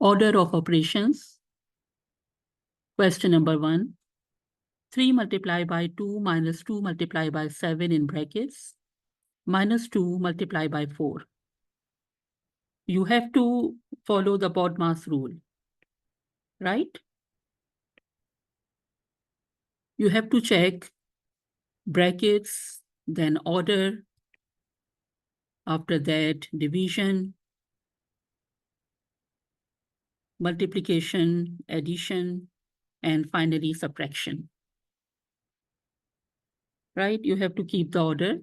Order of operations. Question number 1. 3 multiplied by 2 minus 2 multiplied by 7 in brackets minus 2 multiplied by 4. You have to follow the BODMAS rule, right? You have to check brackets, then order, after that division, multiplication, addition, and finally subtraction. Right? You have to keep the order.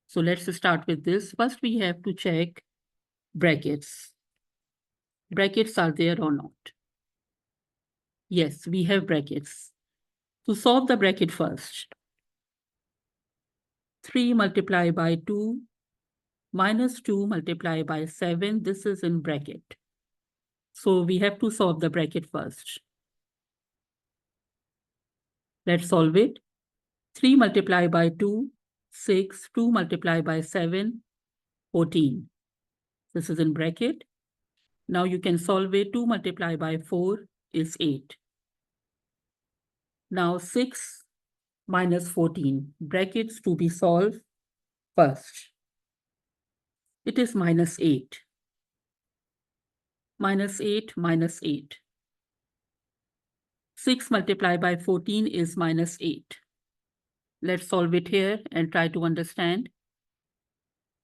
So let's start with this. First, we have to check brackets. Brackets are there or not? Yes, we have brackets. To solve the bracket first, 3 multiplied by 2 minus 2 multiplied by 7, this is in bracket. So we have to solve the bracket first. Let's solve it. 3 multiplied by 2, 6, 2 multiplied by 7, 14. This is in bracket. Now you can solve it. 2 multiplied by 4 is 8. Now 6 minus 14, brackets to be solved first. It is minus 8. Minus 8 minus 8. 6 multiplied by 14 is minus 8. Let's solve it here and try to understand.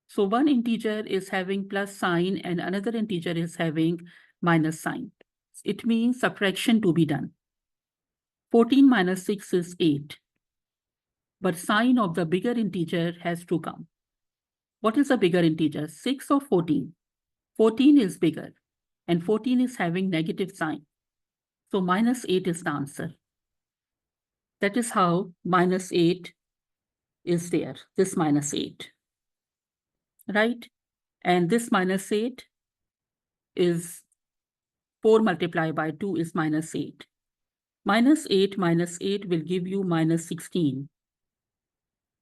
So one integer is having plus sign and another integer is having minus sign. It means subtraction to be done. 14 minus 6 is 8. But sign of the bigger integer has to come. What is the bigger integer, 6 or 14? 14 is bigger, and 14 is having negative sign. So minus 8 is the answer. That is how minus 8 is there, this minus 8. Right? And this minus 8 is 4 multiplied by 2 is minus 8. Minus 8 will give you minus 16.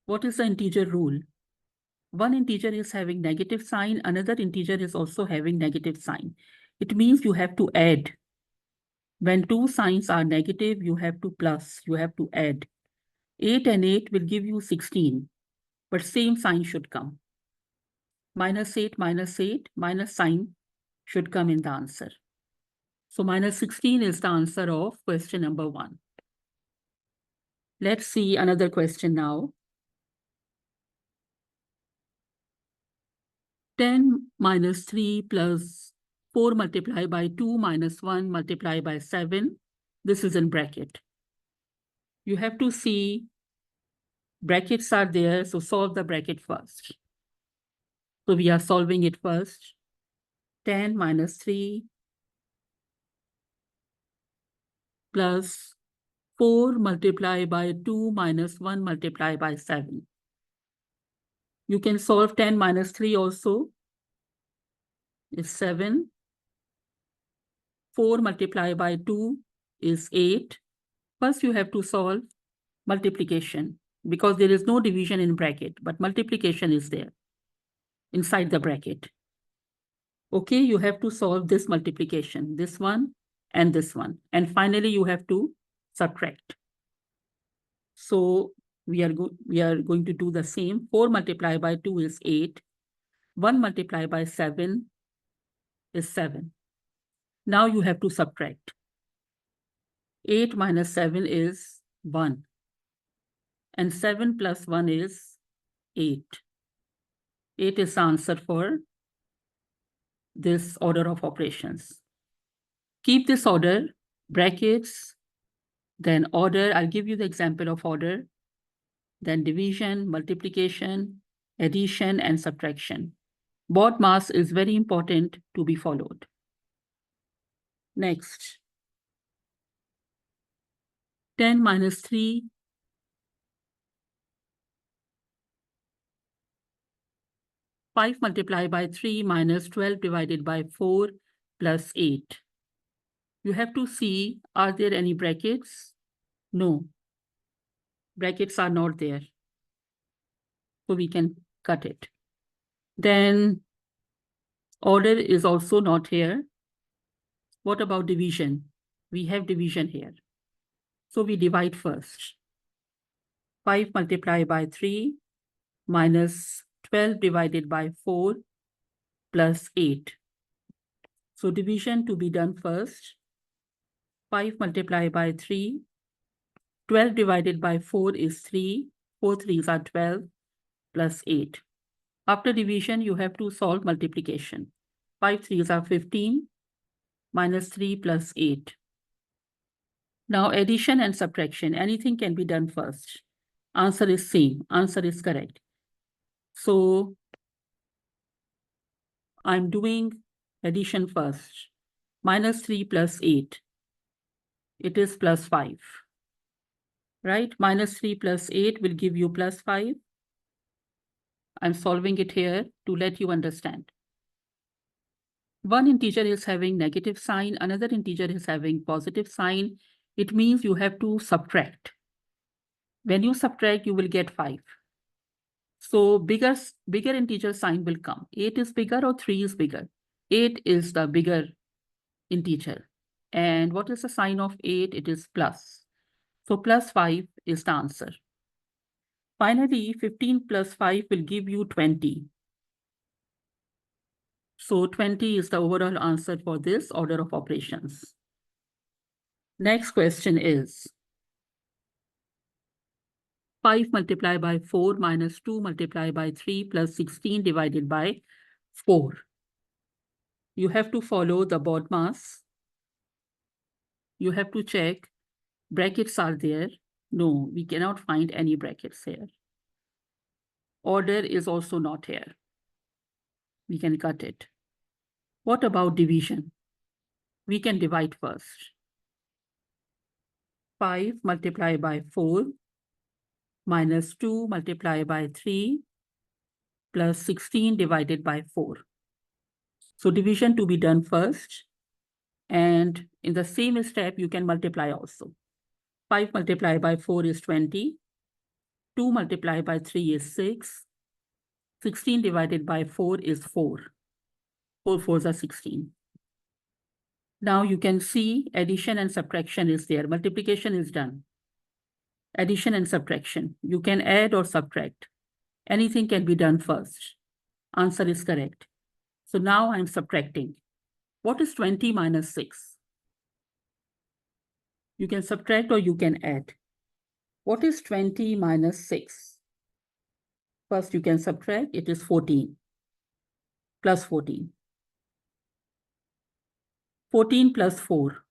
What is the integer rule? One integer is having negative sign, another integer is also having negative sign. It means you have to add. When two signs are negative, you have to plus, you have to add. 8 and 8 will give you 16, but same sign should come. Minus 8, minus sign should come in the answer. So minus 16 is the answer of question number 1. Let's see another question now. 10 minus 3 plus 4 multiplied by 2 minus 1 multiplied by 7. This is in bracket. You have to see brackets are there, so solve the bracket first. So we are solving it first. 10 minus 3 plus 4 multiplied by 2 minus 1 multiplied by 7. You can solve 10 minus 3 also. Is 7. 4 multiplied by 2 is 8. First, you have to solve multiplication because there is no division in bracket, but multiplication is there inside the bracket. Okay, you have to solve this multiplication, this one and this one. And finally, you have to subtract. So we are going to do the same. 4 multiplied by 2 is 8. 1 multiplied by 7 is 7. Now you have to subtract. 8 minus 7 is 1. And 7 plus 1 is 8. 8 is the answer for this order of operations. Keep this order, brackets, then order. I'll give you the example of order, then division, multiplication, addition, and subtraction. BODMAS is very important to be followed. Next, 10 minus 3 5 multiplied by 3 minus 12 divided by 4 plus 8. You have to see, are there any brackets? No. Brackets are not there. So we can cut it. Then order is also not here. What about division? We have division here. So we divide first. 5 multiplied by 3 minus 12 divided by 4 plus 8. So division to be done first. 5 multiplied by 3. 12 divided by 4 is 3. 4 3s are 12 plus 8. After division, you have to solve multiplication. 5 3s are 15 minus 3 plus 8. Now addition and subtraction, anything can be done first. Answer is same. Answer is correct. So I'm doing addition first. Minus 3 plus 8. It is plus 5. Right? Minus 3 plus 8 will give you plus 5. I'm solving it here to let you understand. One integer is having negative sign, another integer is having positive sign. It means you have to subtract. When you subtract, you will get 5. So bigger integer sign will come. 8 is bigger or 3 is bigger? 8 is the bigger integer. And what is the sign of 8? It is plus. So plus 5 is the answer. Finally, 15 plus 5 will give you 20. So 20 is the overall answer for this order of operations. Next question is 5 multiplied by 4 minus 2 multiplied by 3 plus 16 divided by 4. You have to follow the BODMAS. You have to check brackets are there. No, we cannot find any brackets here. Order is also not here. We can cut it. What about division? We can divide first. 5 multiplied by 4 minus 2 multiplied by 3 plus 16 divided by 4. So division to be done first. And in the same step, you can multiply also. 5 multiplied by 4 is 20. 2 multiplied by 3 is 6. 16 divided by 4 is 4. 4 4s are 16. Now you can see addition and subtraction is there. Multiplication is done. Addition and subtraction. You can add or subtract. Anything can be done first. Answer is correct. So now I'm subtracting. What is 20 minus 6? You can subtract or you can add. What is 20 minus 6? First you can subtract. It is 14 plus 14. 14 plus 4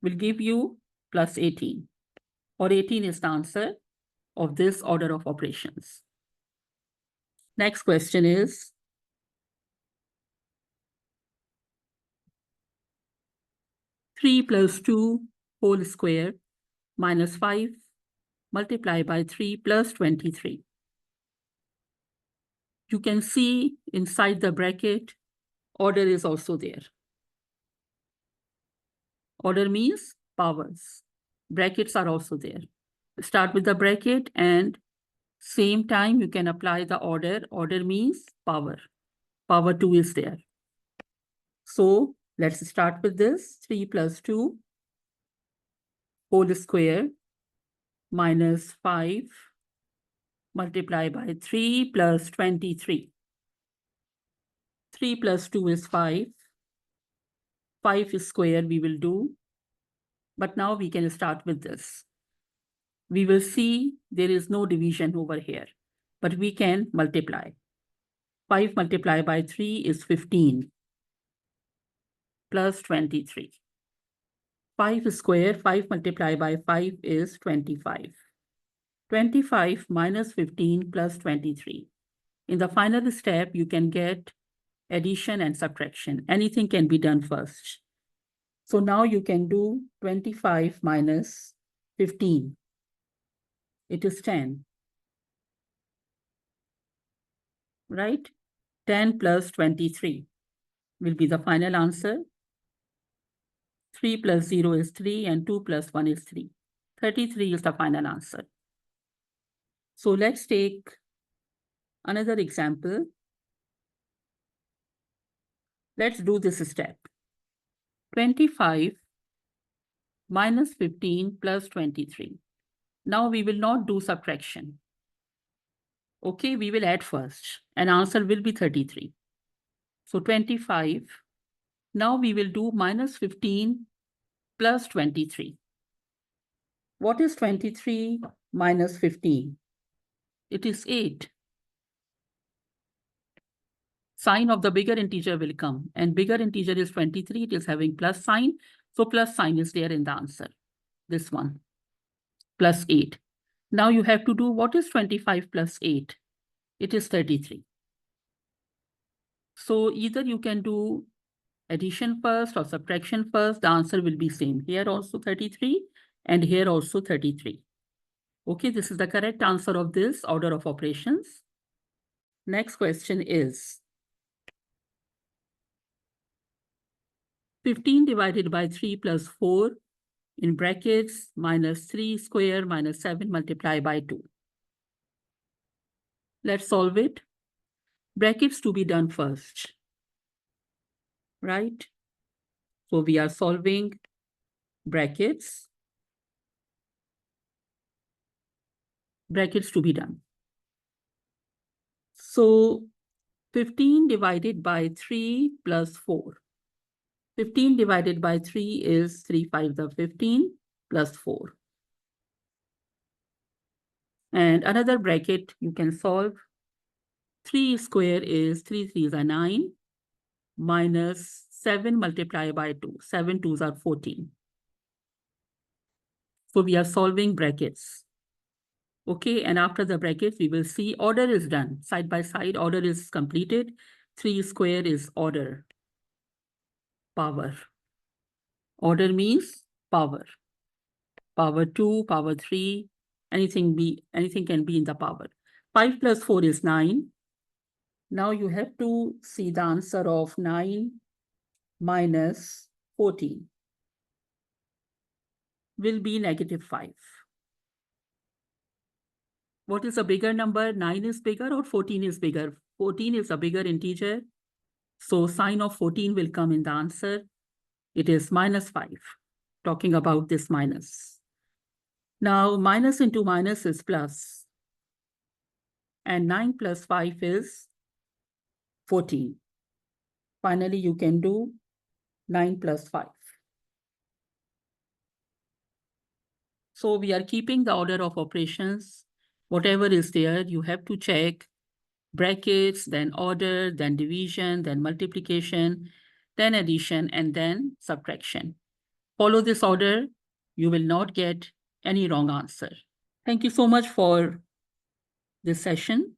will give you plus 18. Or 18 is the answer of this order of operations. Next question is 3 plus 2 whole square minus 5 multiplied by 3 plus 23. You can see inside the bracket, order is also there. Order means powers. Brackets are also there. Start with the bracket and same time you can apply the order. Order means power. Power 2 is there. So let's start with this. 3 plus 2 whole square minus 5 multiplied by 3 plus 23. 3 plus 2 is 5. 5 is square we will do. But now we can start with this. We will see there is no division over here, but we can multiply. 5 multiplied by 3 is 15 plus 23. 5 square, 5 multiplied by 5 is 25. 25 minus 15 plus 23. In the final step, you can get addition and subtraction. Anything can be done first. So now you can do 25 minus 15. It is 10. Right? 10 plus 23 will be the final answer. 3 plus 0 is 3 and 2 plus 1 is 3. 33 is the final answer. So let's take another example. Let's do this step. 25 minus 15 plus 23. Now we will not do subtraction. Okay, we will add first, and answer will be 33. So 25. Now we will do minus 15 plus 23. What is 23 minus 15? It is 8. Sign of the bigger integer will come, and bigger integer is 23. It is having plus sign. So plus sign is there in the answer. This one, plus 8. Now you have to do what is 25 plus 8? It is 33. So either you can do addition first or subtraction first. The answer will be same. Here also 33 and here also 33. Okay, this is the correct answer of this order of operations. Next question is 15 divided by 3 plus 4 in brackets minus 3 square minus 7 multiplied by 2. Let's solve it. Brackets to be done first, right? So we are solving brackets to be done. So 15 divided by 3 plus 4. 15 divided by 3 is 3 5 the 15 plus 4. And another bracket you can solve. 3 square is 3 3s are 9 minus 7 multiplied by 2. 7 2s are 14. So we are solving brackets. Okay, and after the brackets, we will see order is done. Side by side, order is completed. 3 square is order. Power. Order means power. Power 2, power 3, anything can be in the power. 5 plus 4 is 9. Now you have to see the answer of 9 minus 14 will be negative 5. What is a bigger number? 9 is bigger or 14 is bigger? 14 is a bigger integer. So sign of 14 will come in the answer. It is minus 5. Talking about this minus. Now minus into minus is plus. And 9 plus 5 is 14. Finally, you can do 9 plus 5. So we are keeping the order of operations. Whatever is there, you have to check brackets, then order, then division, then multiplication, then addition, and then subtraction. Follow this order. You will not get any wrong answer. Thank you so much for this session.